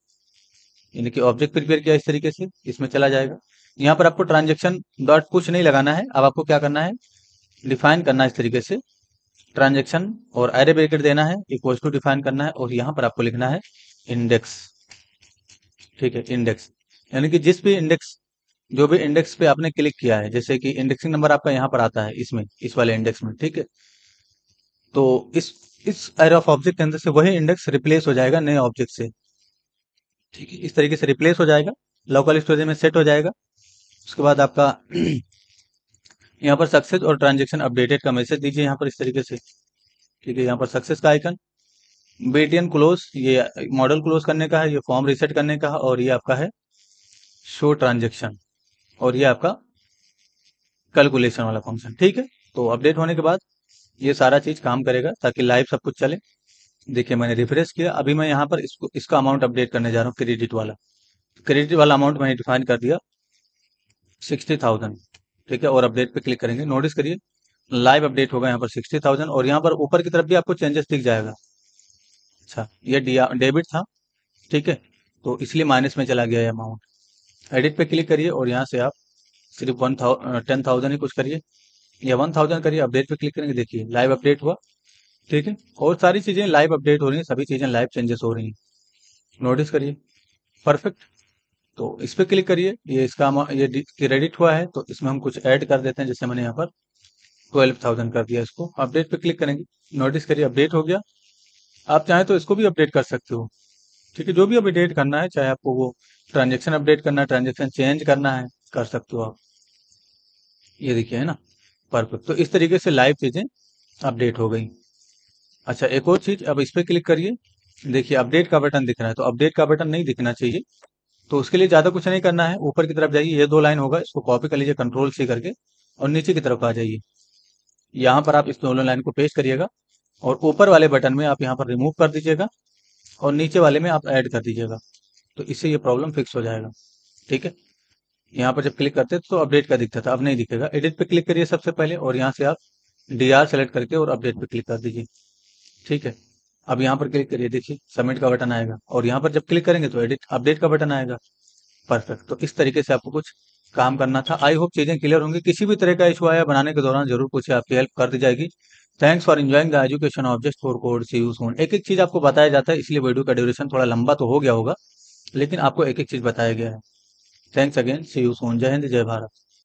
यानी कि ऑब्जेक्ट प्रिपेयर किया इस तरीके से, इसमें चला जाएगा। यहाँ पर आपको ट्रांजेक्शन डॉट कुछ नहीं लगाना है, अब आपको क्या करना है, डिफाइन करना है इस तरीके से ट्रांजेक्शन, और एरे ब्रैकेट देना है, इक्वल टू डिफाइन करना है, और यहाँ पर आपको लिखना है इंडेक्स। ठीक है, इंडेक्स, यानी कि जिस भी इंडेक्स, जो भी इंडेक्स पे आपने क्लिक किया है, जैसे कि इंडेक्सिंग नंबर आपका यहाँ पर आता है इसमें, इस वाले इंडेक्स में। ठीक है, तो इस एरे ऑफ ऑब्जेक्ट के अंदर से वही इंडेक्स रिप्लेस हो जाएगा नए ऑब्जेक्ट से। ठीक है, इस तरीके से रिप्लेस हो जाएगा, लोकल स्टोरेज में सेट हो जाएगा। उसके बाद आपका यहाँ पर सक्सेस और ट्रांजेक्शन अपडेटेड का मैसेज दीजिए यहाँ पर इस तरीके से। ठीक है, यहाँ पर सक्सेस का आइकन, बीटीएन क्लोज, ये मॉडल क्लोज करने का है, ये फॉर्म रिसेट करने का है, और ये आपका है शो ट्रांजेक्शन, और ये आपका कैलकुलेशन वाला फंक्शन। ठीक है, तो अपडेट होने के बाद ये सारा चीज काम करेगा ताकि लाइव सब कुछ चले। देखिए मैंने रिफ्रेश किया, अभी मैं यहाँ पर इसका अमाउंट अपडेट करने जा रहा हूँ, क्रेडिट वाला। क्रेडिट वाला अमाउंट मैंने डिफाइन कर दिया 60,000। ठीक है, और अपडेट पे क्लिक करेंगे, नोटिस करिए लाइव अपडेट होगा यहाँ पर 60,000, और यहाँ पर ऊपर की तरफ भी आपको चेंजेस दिख जाएगा। अच्छा, ये डेबिट था, ठीक है, तो इसलिए माइनस में चला गया ये अमाउंट। एडिट पे क्लिक करिए और यहाँ से आप सिर्फ 10,000 ही कुछ करिए, या 1,000 करिए, अपडेट पे क्लिक करेंगे, देखिए लाइव अपडेट हुआ। ठीक है, और सारी चीजें लाइव अपडेट हो रही हैं, सभी चीजें लाइव चेंजेस हो रही हैं, नोटिस करिए। परफेक्ट, तो इस पे क्लिक करिए, ये इसका ये क्रेडिट हुआ है, तो इसमें हम कुछ ऐड कर देते हैं, जैसे मैंने यहाँ पर 12,000 कर दिया। इसको अपडेट पे क्लिक करेंगे, नोटिस करिए अपडेट हो गया। आप चाहें तो इसको भी अपडेट कर सकते हो। ठीक है, जो भी अपडेट करना है, चाहे आपको वो ट्रांजेक्शन अपडेट करना है, ट्रांजेक्शन चेंज करना है, कर सकते हो आप। ये देखिए, है ना, परफेक्ट। तो इस तरीके से लाइव चीजें अपडेट हो गई। अच्छा, एक और चीज, अब इस पे क्लिक करिए, देखिए अपडेट का बटन दिख रहा है, तो अपडेट का बटन नहीं दिखना चाहिए। तो उसके लिए ज्यादा कुछ नहीं करना है, ऊपर की तरफ जाइए, ये दो लाइन होगा, इसको कॉपी कर लीजिए कंट्रोल सी करके, और नीचे की तरफ आ जाइए, यहाँ पर आप इस दोनों लाइन को पेस्ट करिएगा, और ऊपर वाले बटन में आप यहाँ पर रिमूव कर दीजिएगा, और नीचे वाले में आप ऐड कर दीजिएगा। तो इससे ये प्रॉब्लम फिक्स हो जाएगा। ठीक है, यहाँ पर जब क्लिक करते तो अपडेट का दिखता था, अब नहीं दिखेगा। एडिट पे क्लिक करिए सबसे पहले, और यहाँ से आप डीआर सेलेक्ट करके और अपडेट पे क्लिक कर दीजिए। ठीक है, अब यहाँ पर क्लिक करिए, देखिए सबमिट का बटन आएगा, और यहाँ पर जब क्लिक करेंगे तो एडिट अपडेट का बटन आएगा। परफेक्ट, तो इस तरीके से आपको कुछ काम करना था। आई होप चीजें क्लियर होंगी। किसी भी तरह का इशू आया बनाने के दौरान जरूर पूछे, आपकी हेल्प कर दी जाएगी। Thanks for enjoying the education of just for code, see you soon. एक एक चीज आपको बताया जाता है, इसलिए वीडियो का ड्यूरेशन थोड़ा लंबा तो हो गया होगा, लेकिन आपको एक एक चीज बताया गया है। Thanks again, see you soon. जय हिंद, जय भारत।